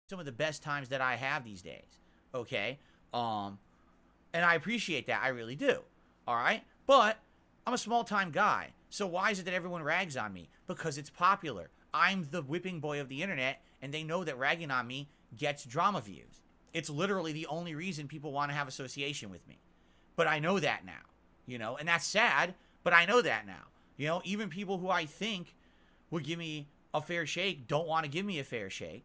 some of the best times that I have these days. Okay? And I appreciate that. I really do. All right? But I'm a small time guy. So why is it that everyone rags on me? Because it's popular. I'm the whipping boy of the internet, and they know that ragging on me gets drama views. It's literally the only reason people want to have association with me. But I know that now, and that's sad, but I know that now. Even people who I think would give me a fair shake don't want to give me a fair shake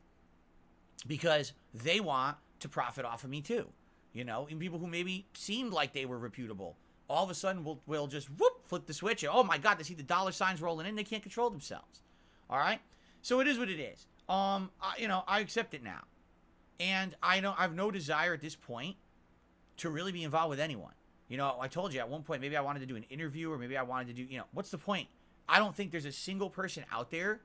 because they want to profit off of me too. And people who maybe seemed like they were reputable, all of a sudden will just flip the switch and, oh my God, they see the dollar signs rolling in, they can't control themselves. All right? So it is what it is. I accept it now. And I've no desire at this point to really be involved with anyone. I told you at one point, maybe I wanted to do an interview or maybe I wanted to do, what's the point? I don't think there's a single person out there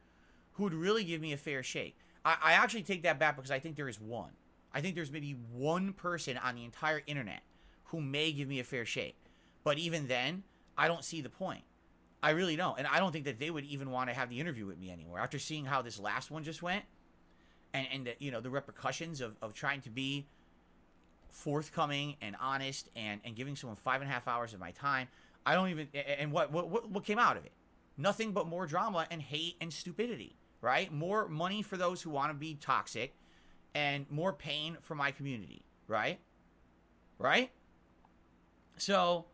who would really give me a fair shake. I actually take that back because I think there is one. I think there's maybe one person on the entire internet who may give me a fair shake. But even then, I don't see the point. I really don't. And I don't think that they would even want to have the interview with me anymore. After seeing how this last one just went and the repercussions of trying to be forthcoming and honest and giving someone 5.5 hours of my time, I don't even, and what came out of it? Nothing but more drama and hate and stupidity, right? More money for those who want to be toxic and more pain for my community, right? Right? So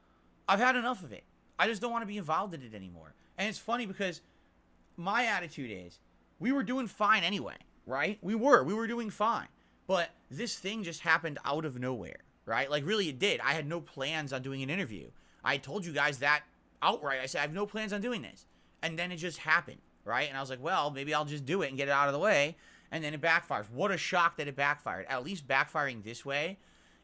I've had enough of it. I just don't want to be involved in it anymore. And it's funny because my attitude is we were doing fine anyway, right? We were doing fine. But this thing just happened out of nowhere, right? Like, really, it did. I had no plans on doing an interview. I told you guys that outright. I said, I have no plans on doing this. And then it just happened, right? And I was like, well, maybe I'll just do it and get it out of the way. And then it backfires. What a shock that it backfired. At least backfiring this way,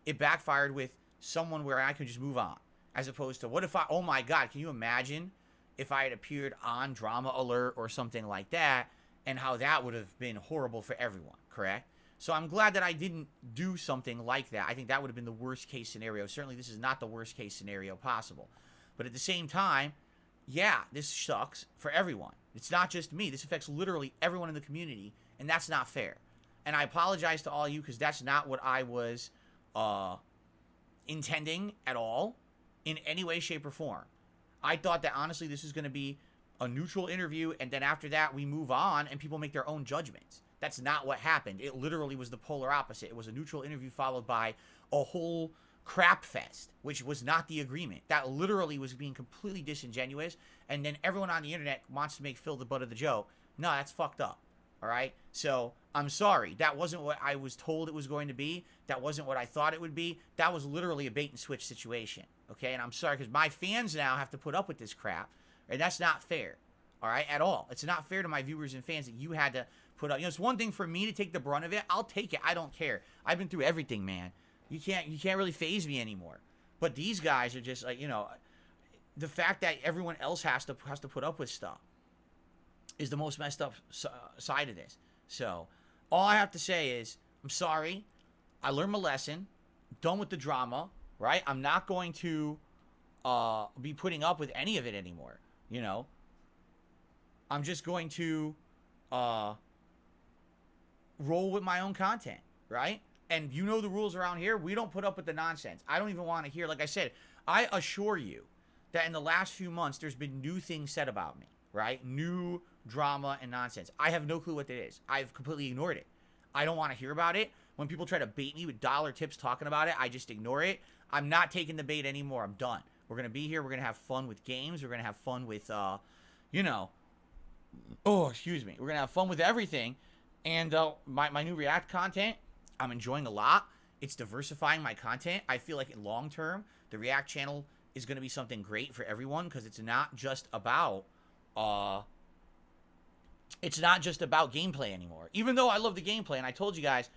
it backfired with someone where I could just move on. As opposed to, what if oh my God, can you imagine if I had appeared on Drama Alert or something like that, and how that would have been horrible for everyone, correct? So I'm glad that I didn't do something like that. I think that would have been the worst case scenario. Certainly this is not the worst case scenario possible. But at the same time, yeah, this sucks for everyone. It's not just me. This affects literally everyone in the community, and that's not fair. And I apologize to all you because that's not what I was intending at all in any way, shape, or form. I thought that honestly this is going to be a neutral interview, and then after that we move on and people make their own judgments. That's not what happened. It literally was the polar opposite. It was a neutral interview followed by a whole crap fest, which was not the agreement. That literally was being completely disingenuous, and then everyone on the internet wants to make Phil the butt of the joke. No, that's fucked up. All right? So, I'm sorry. That wasn't what I was told it was going to be. That wasn't what I thought it would be. That was literally a bait and switch situation. Okay? And I'm sorry because my fans now have to put up with this crap, and that's not fair. All right? At all. It's not fair to my viewers and fans that you had to put up. It's one thing for me to take the brunt of it. I'll take it. I don't care. I've been through everything, man. You can't really faze me anymore. But these guys are just like, the fact that everyone else has to put up with stuff is the most messed up side of this. So, all I have to say is, I'm sorry. I learned my lesson. I'm done with the drama, right? I'm not going to be putting up with any of it anymore, I'm just going to roll with my own content, right? And you know the rules around here. We don't put up with the nonsense. I don't even want to hear, like I said, I assure you that in the last few months, there's been new things said about me, right? New drama and nonsense. I have no clue what it is. I've completely ignored it. I don't want to hear about it. When people try to bait me with dollar tips talking about it, I just ignore it. I'm not taking the bait anymore. I'm done. We're going to be here. We're going to have fun with games. We're going to have fun with, oh, excuse me. We're going to have fun with everything. And my new React content, I'm enjoying a lot. It's diversifying my content. I feel like in long term, the React channel is going to be something great for everyone because it's not just about gameplay anymore. Even though I love the gameplay, and I told you guys,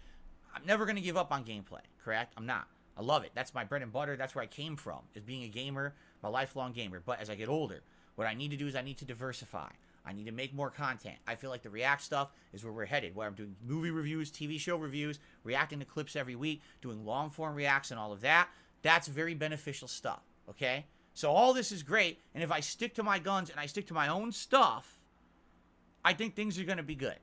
I'm never going to give up on gameplay, correct? I'm not. I love it. That's my bread and butter. That's where I came from, is being a gamer, my lifelong gamer. But as I get older, what I need to do is I need to diversify. I need to make more content. I feel like the React stuff is where we're headed, where I'm doing movie reviews, TV show reviews, reacting to clips every week, doing long-form reacts and all of that. That's very beneficial stuff, okay? So all this is great, and if I stick to my guns and I stick to my own stuff, I think things are going to be good,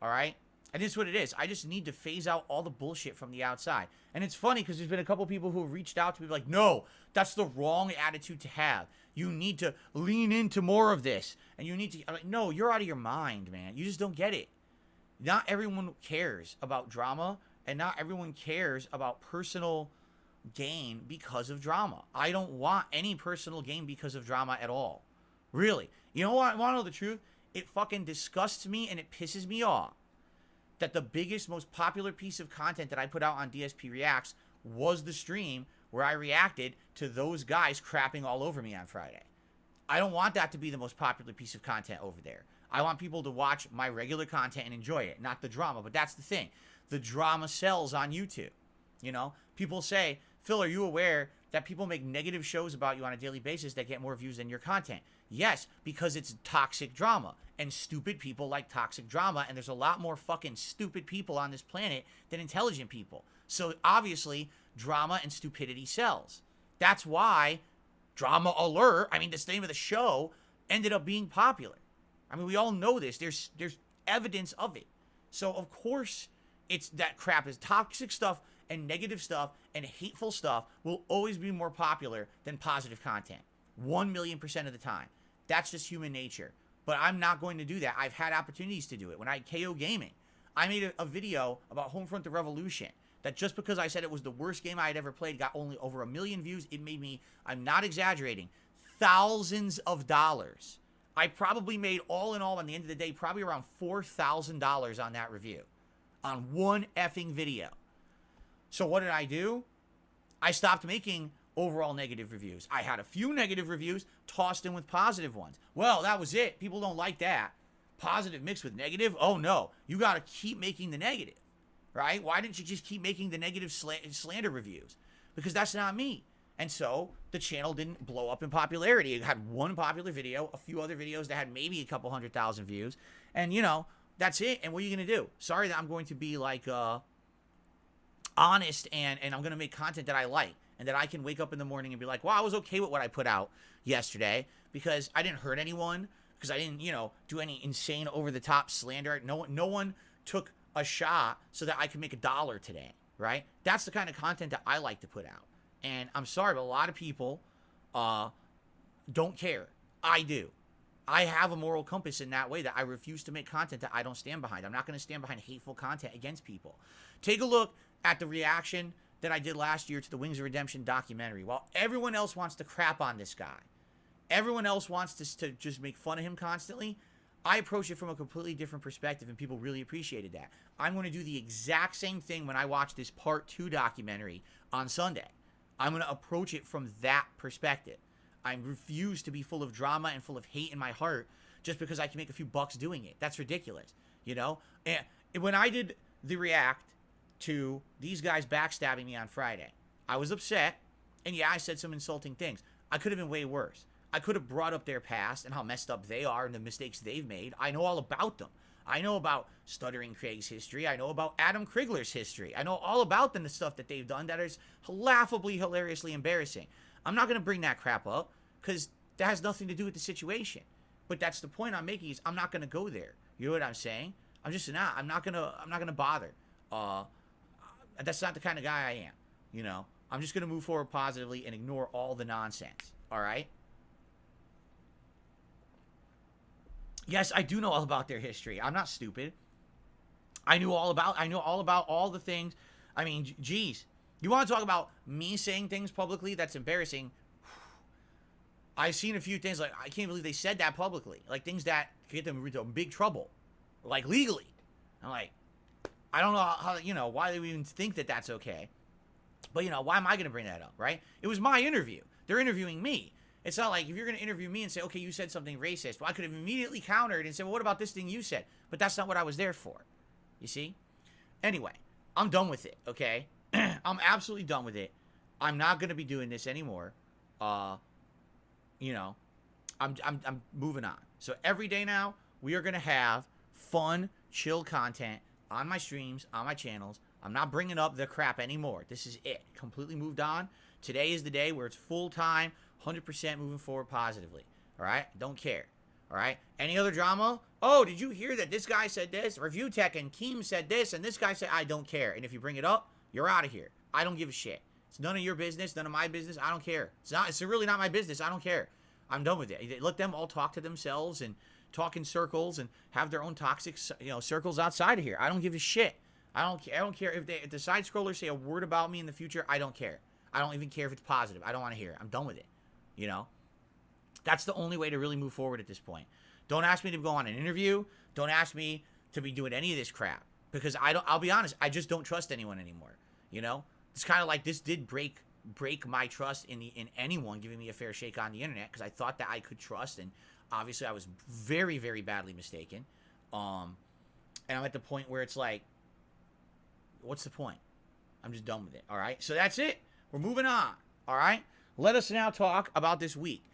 all right? And this is what it is. I just need to phase out all the bullshit from the outside. And it's funny because there's been a couple people who have reached out to me like, no, that's the wrong attitude to have. You need to lean into more of this. And you need to, I'm like, no, you're out of your mind, man. You just don't get it. Not everyone cares about drama, and not everyone cares about personal gain because of drama. I don't want any personal gain because of drama at all. Really. You know what? I want to know the truth? It fucking disgusts me and it pisses me off that the biggest, most popular piece of content that I put out on DSP Reacts was the stream where I reacted to those guys crapping all over me on Friday. I don't want that to be the most popular piece of content over there. I want people to watch my regular content and enjoy it, not the drama. But that's the thing. The drama sells on YouTube. You know, people say, Phil, are you aware that people make negative shows about you on a daily basis that get more views than your content? Yes, because it's toxic drama. And stupid people like toxic drama. And there's a lot more fucking stupid people on this planet than intelligent people. So obviously, drama and stupidity sells. That's why Drama Alert, I mean, the name of the show, ended up being popular. I mean, we all know this. There's evidence of it. So, of course, it's that crap is toxic stuff and negative stuff and hateful stuff will always be more popular than positive content. 1,000,000% of the time. That's just human nature. But I'm not going to do that. I've had opportunities to do it. When I KO Gaming, I made a video about Homefront the Revolution that just because I said it was the worst game I had ever played got only over 1 million views. It made me, I'm not exaggerating, thousands of dollars. I probably made all in all, at the end of the day, probably around $4,000 on that review. On one effing video. So what did I do? I stopped making overall negative reviews. I had a few negative reviews tossed in with positive ones. Well, that was it. People don't like that. Positive mixed with negative? Oh, no. You got to keep making the negative, right? Why didn't you just keep making the negative slander reviews? Because that's not me. And so the channel didn't blow up in popularity. It had one popular video, a few other videos that had maybe a couple 100,000 views. And, you know, that's it. And what are you going to do? Sorry that I'm going to be like honest and I'm going to make content that I like. And that I can wake up in the morning and be like, wow, I was okay with what I put out yesterday because I didn't hurt anyone, because I didn't, you know, do any insane over-the-top slander. No one took a shot so that I could make $1 today, right? That's the kind of content that I like to put out. And I'm sorry, but a lot of people don't care. I do. I have a moral compass in that way that I refuse to make content that I don't stand behind. I'm not going to stand behind hateful content against people. Take a look at the reaction that I did last year to the Wings of Redemption documentary. While everyone else wants to crap on this guy, everyone else wants to just make fun of him constantly, I approach it from a completely different perspective, and people really appreciated that. I'm going to do the exact same thing when I watch this Part 2 documentary on Sunday. I'm going to approach it from that perspective. I refuse to be full of drama and full of hate in my heart just because I can make a few bucks doing it. That's ridiculous, you know? And when I did the react to these guys backstabbing me on Friday, I was upset, and yeah, I said some insulting things. I could have been way worse. I could have brought up their past and how messed up they are and the mistakes they've made. I know all about them. I know about Stuttering Craig's history. I know about Adam Krigler's history. I know all about them, the stuff that they've done that is laughably, hilariously embarrassing. I'm not going to bring that crap up because that has nothing to do with the situation. But that's the point I'm making, is I'm not going to go there. You know what I'm saying? I'm just not. I'm not going to bother. That's not the kind of guy I am, you know. I'm just going to move forward positively and ignore all the nonsense, all right? Yes, I do know all about their history. I'm not stupid. I know all about all the things. I mean, geez. You want to talk about me saying things publicly that's embarrassing? I've seen a few things like, I can't believe they said that publicly. Like things that get them into big trouble, like legally. I'm like, I don't know how, you know, why they even think that that's okay. But, you know, why am I going to bring that up, right? It was my interview. They're interviewing me. It's not like if you're going to interview me and say, okay, you said something racist. Well, I could have immediately countered and said, well, what about this thing you said? But that's not what I was there for. You see? Anyway, I'm done with it, okay? I'm absolutely done with it. I'm not going to be doing this anymore. You know, I'm moving on. So every day now, we are going to have fun, chill content on my streams, on my channels. I'm not bringing up the crap anymore. This is it. Completely moved on. Today is the day where it's full time, 100% moving forward positively. All right? Don't care. All right. Any other drama? Oh, did you hear that this guy said this? Review Tech and Keem said this, and this guy said, I don't care. And if you bring it up, you're out of here. I don't give a shit. It's none of your business, none of my business. I don't care. It's really not my business. I don't care. I'm done with it. Let them all talk to themselves and talk in circles and have their own toxic, circles outside of here. I don't give a shit. I don't care if the side scrollers say a word about me in the future. I don't care. I don't even care if it's positive. I don't want to hear it. I'm done with it. That's the only way to really move forward at this point. Don't ask me to go on an interview. Don't ask me to be doing any of this crap because I'll be honest. I just don't trust anyone anymore. It's kind of like this did break my trust in anyone giving me a fair shake on the internet because I thought that I could trust, and obviously I was very, very badly mistaken. And I'm at the point where it's like, what's the point? I'm just done with it. All right. So that's it. We're moving on. All right. Let us now talk about this week.